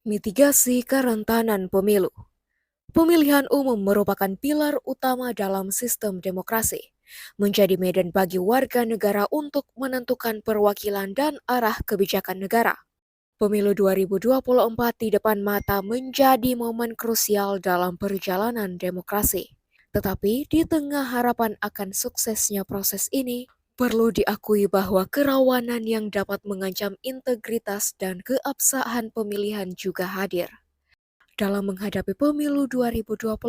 Mitigasi kerentanan pemilu. Pemilihan umum merupakan pilar utama dalam sistem demokrasi, menjadi medan bagi warga negara untuk menentukan perwakilan dan arah kebijakan negara. Pemilu 2024 di depan mata menjadi momen krusial dalam perjalanan demokrasi. Tetapi di tengah harapan akan suksesnya proses ini, perlu diakui bahwa kerawanan yang dapat mengancam integritas dan keabsahan pemilihan juga hadir. Dalam menghadapi pemilu 2024,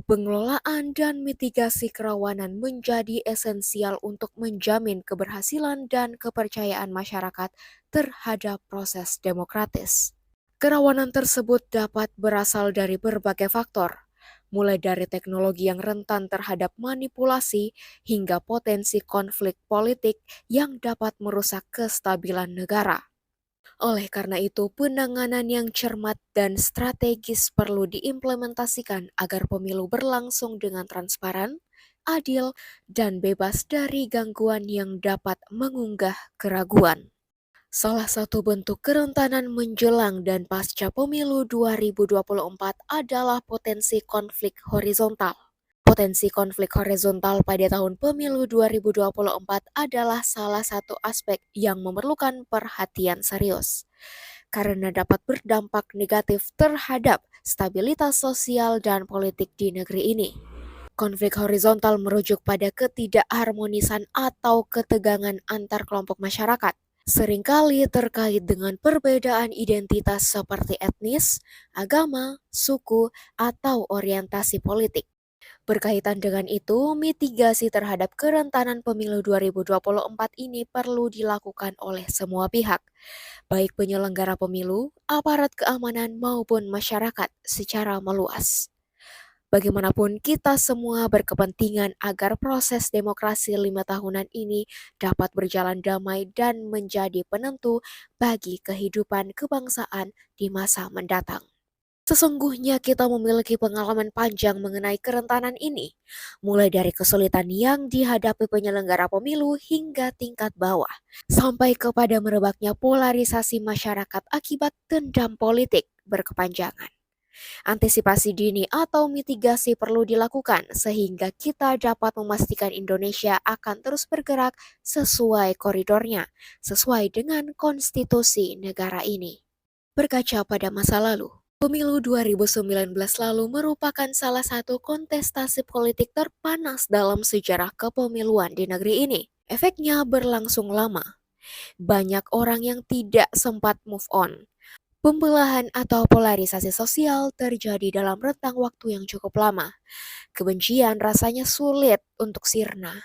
pengelolaan dan mitigasi kerawanan menjadi esensial untuk menjamin keberhasilan dan kepercayaan masyarakat terhadap proses demokratis. Kerawanan tersebut dapat berasal dari berbagai faktor, mulai dari teknologi yang rentan terhadap manipulasi hingga potensi konflik politik yang dapat merusak kestabilan negara. Oleh karena itu, penanganan yang cermat dan strategis perlu diimplementasikan agar pemilu berlangsung dengan transparan, adil, dan bebas dari gangguan yang dapat mengunggah keraguan. Salah satu bentuk kerentanan menjelang dan pasca pemilu 2024 adalah potensi konflik horizontal. Potensi konflik horizontal pada tahun pemilu 2024 adalah salah satu aspek yang memerlukan perhatian serius karena dapat berdampak negatif terhadap stabilitas sosial dan politik di negeri ini. Konflik horizontal merujuk pada ketidakharmonisan atau ketegangan antar kelompok masyarakat, seringkali terkait dengan perbedaan identitas seperti etnis, agama, suku, atau orientasi politik. Berkaitan dengan itu, mitigasi terhadap kerentanan pemilu 2024 ini perlu dilakukan oleh semua pihak, baik penyelenggara pemilu, aparat keamanan, maupun masyarakat secara meluas. Bagaimanapun, kita semua berkepentingan agar proses demokrasi 5 tahunan ini dapat berjalan damai dan menjadi penentu bagi kehidupan kebangsaan di masa mendatang. Sesungguhnya kita memiliki pengalaman panjang mengenai kerentanan ini, mulai dari kesulitan yang dihadapi penyelenggara pemilu hingga tingkat bawah, sampai kepada merebaknya polarisasi masyarakat akibat dendam politik berkepanjangan. Antisipasi dini atau mitigasi perlu dilakukan sehingga kita dapat memastikan Indonesia akan terus bergerak sesuai koridornya, sesuai dengan konstitusi negara ini. Berkaca pada masa lalu, pemilu 2019 lalu merupakan salah satu kontestasi politik terpanas dalam sejarah kepemiluan di negeri ini. Efeknya berlangsung lama. Banyak orang yang tidak sempat move on. Pembelahan atau polarisasi sosial terjadi dalam rentang waktu yang cukup lama. Kebencian rasanya sulit untuk sirna.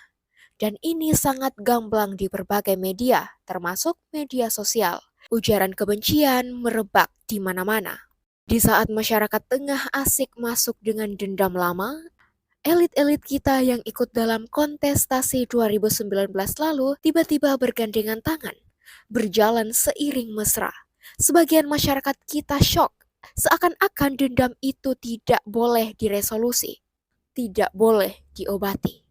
Dan ini sangat gamblang di berbagai media, termasuk media sosial. Ujaran kebencian merebak di mana-mana. Di saat masyarakat tengah asik masuk dengan dendam lama, elit-elit kita yang ikut dalam kontestasi 2019 lalu tiba-tiba bergandengan tangan, berjalan seiring mesra. Sebagian masyarakat kita shock, seakan-akan dendam itu tidak boleh diresolusi, tidak boleh diobati.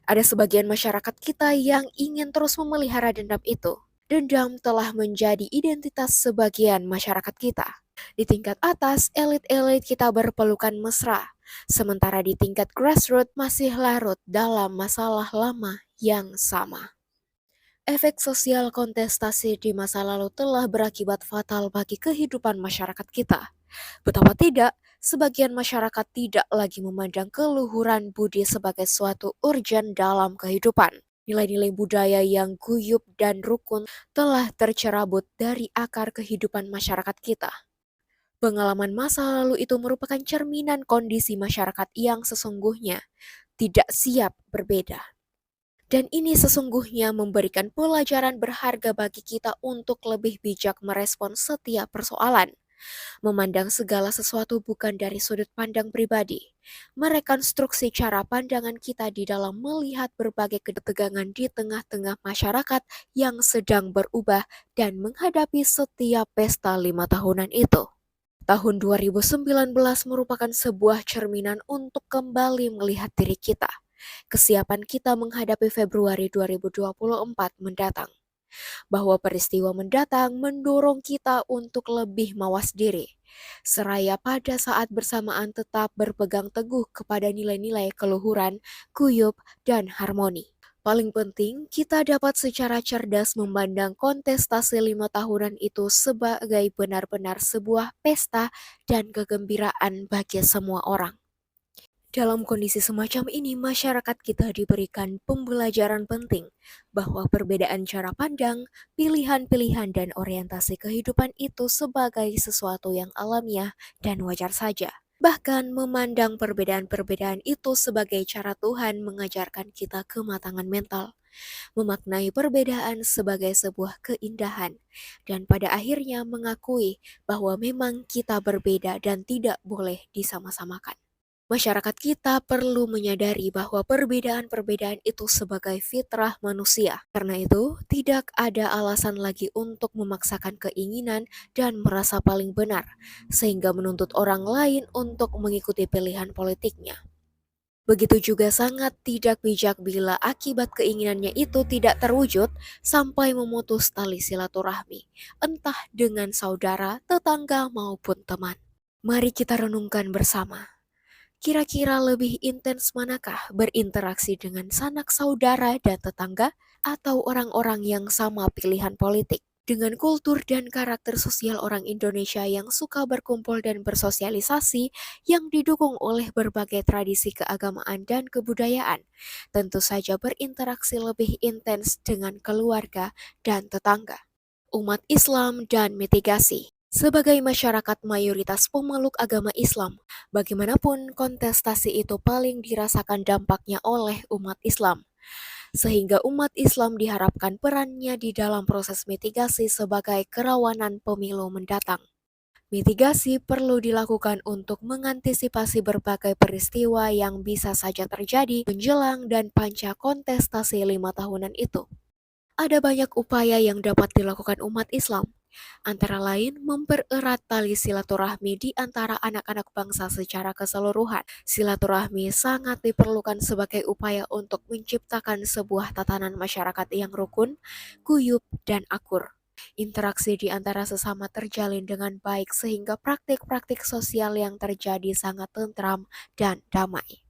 Ada sebagian masyarakat kita yang ingin terus memelihara dendam itu. Dendam telah menjadi identitas sebagian masyarakat kita. Di tingkat atas, elit-elit kita berpelukan mesra, sementara di tingkat grassroots masih larut dalam masalah lama yang sama. Efek sosial kontestasi di masa lalu telah berakibat fatal bagi kehidupan masyarakat kita. Betapa tidak, sebagian masyarakat tidak lagi memandang keluhuran budi sebagai suatu urgen dalam kehidupan. Nilai-nilai budaya yang guyup dan rukun telah tercerabut dari akar kehidupan masyarakat kita. Pengalaman masa lalu itu merupakan cerminan kondisi masyarakat yang sesungguhnya tidak siap berbeda. Dan ini sesungguhnya memberikan pelajaran berharga bagi kita untuk lebih bijak merespon setiap persoalan. Memandang segala sesuatu bukan dari sudut pandang pribadi, merekonstruksi cara pandangan kita di dalam melihat berbagai ketegangan di tengah-tengah masyarakat yang sedang berubah dan menghadapi setiap pesta 5 tahunan itu. Tahun 2019 merupakan sebuah cerminan untuk kembali melihat diri kita, kesiapan kita menghadapi Februari 2024 mendatang. bahwa peristiwa mendatang mendorong kita untuk lebih mawas diri, seraya pada saat bersamaan tetap berpegang teguh kepada nilai-nilai keluhuran, guyub, dan harmoni. Paling penting, kita dapat secara cerdas memandang kontestasi 5 tahunan itu sebagai benar-benar sebuah pesta dan kegembiraan bagi semua orang. Dalam kondisi semacam ini, masyarakat kita diberikan pembelajaran penting bahwa perbedaan cara pandang, pilihan-pilihan, dan orientasi kehidupan itu sebagai sesuatu yang alamiah dan wajar saja. Bahkan memandang perbedaan-perbedaan itu sebagai cara Tuhan mengajarkan kita kematangan mental, memaknai perbedaan sebagai sebuah keindahan, dan pada akhirnya mengakui bahwa memang kita berbeda dan tidak boleh disama-samakan. Masyarakat kita perlu menyadari bahwa perbedaan-perbedaan itu sebagai fitrah manusia. Karena itu, tidak ada alasan lagi untuk memaksakan keinginan dan merasa paling benar, sehingga menuntut orang lain untuk mengikuti pilihan politiknya. Begitu juga sangat tidak bijak bila akibat keinginannya itu tidak terwujud sampai memutus tali silaturahmi, entah dengan saudara, tetangga, maupun teman. Mari kita renungkan bersama. Kira-kira lebih intens manakah berinteraksi dengan sanak saudara dan tetangga atau orang-orang yang sama pilihan politik? Dengan kultur dan karakter sosial orang Indonesia yang suka berkumpul dan bersosialisasi yang didukung oleh berbagai tradisi keagamaan dan kebudayaan, tentu saja berinteraksi lebih intens dengan keluarga dan tetangga. Umat Islam dan mitigasi. Sebagai masyarakat mayoritas pemeluk agama Islam, bagaimanapun kontestasi itu paling dirasakan dampaknya oleh umat Islam. Sehingga umat Islam diharapkan perannya di dalam proses mitigasi sebagai kerawanan pemilu mendatang. Mitigasi perlu dilakukan untuk mengantisipasi berbagai peristiwa yang bisa saja terjadi menjelang dan pasca kontestasi 5 tahunan itu. Ada banyak upaya yang dapat dilakukan umat Islam, antara lain mempererat tali silaturahmi di antara anak-anak bangsa secara keseluruhan. Silaturahmi sangat diperlukan sebagai upaya untuk menciptakan sebuah tatanan masyarakat yang rukun, guyub, dan akur. Interaksi di antara sesama terjalin dengan baik sehingga praktik-praktik sosial yang terjadi sangat tentram dan damai.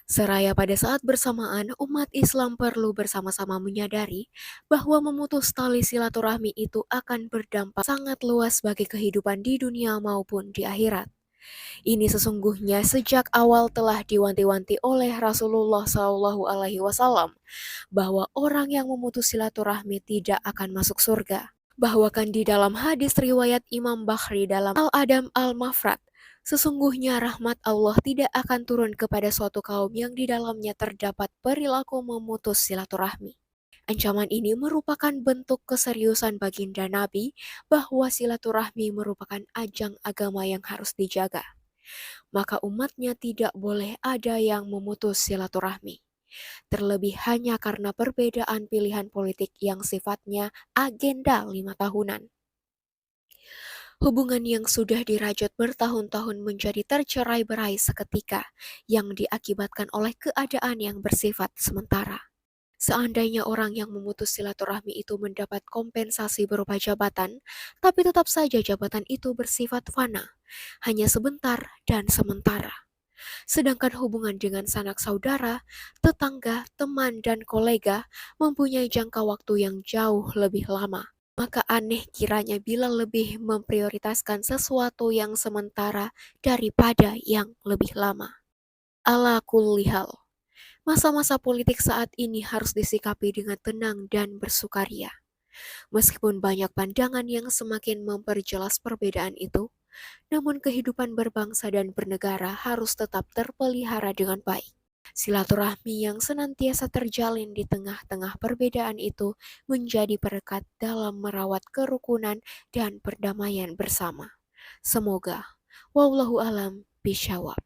Seraya pada saat bersamaan, umat Islam perlu bersama-sama menyadari bahwa memutus tali silaturahmi itu akan berdampak sangat luas bagi kehidupan di dunia maupun di akhirat. Ini sesungguhnya sejak awal telah diwanti-wanti oleh Rasulullah SAW bahwa orang yang memutus silaturahmi tidak akan masuk surga. Bahwakan di dalam hadis riwayat Imam Bakhri dalam Al-Adab Al-Mafrad, sesungguhnya rahmat Allah tidak akan turun kepada suatu kaum yang di dalamnya terdapat perilaku memutus silaturahmi. Ancaman ini merupakan bentuk keseriusan baginda Nabi bahwa silaturahmi merupakan ajang agama yang harus dijaga. Maka umatnya tidak boleh ada yang memutus silaturahmi. Terlebih hanya karena perbedaan pilihan politik yang sifatnya agenda 5 tahunan. Hubungan yang sudah dirajut bertahun-tahun menjadi tercerai-berai seketika yang diakibatkan oleh keadaan yang bersifat sementara. Seandainya orang yang memutus silaturahmi itu mendapat kompensasi berupa jabatan, tapi tetap saja jabatan itu bersifat fana, hanya sebentar dan sementara. Sedangkan hubungan dengan sanak saudara, tetangga, teman, dan kolega mempunyai jangka waktu yang jauh lebih lama. Maka aneh kiranya bila lebih memprioritaskan sesuatu yang sementara daripada yang lebih lama. Ala kulli hal, masa-masa politik saat ini harus disikapi dengan tenang dan bersukaria. Meskipun banyak pandangan yang semakin memperjelas perbedaan itu, namun kehidupan berbangsa dan bernegara harus tetap terpelihara dengan baik. Silaturahmi yang senantiasa terjalin di tengah-tengah perbedaan itu menjadi perekat dalam merawat kerukunan dan perdamaian bersama. Semoga, wallahu alam bishawab.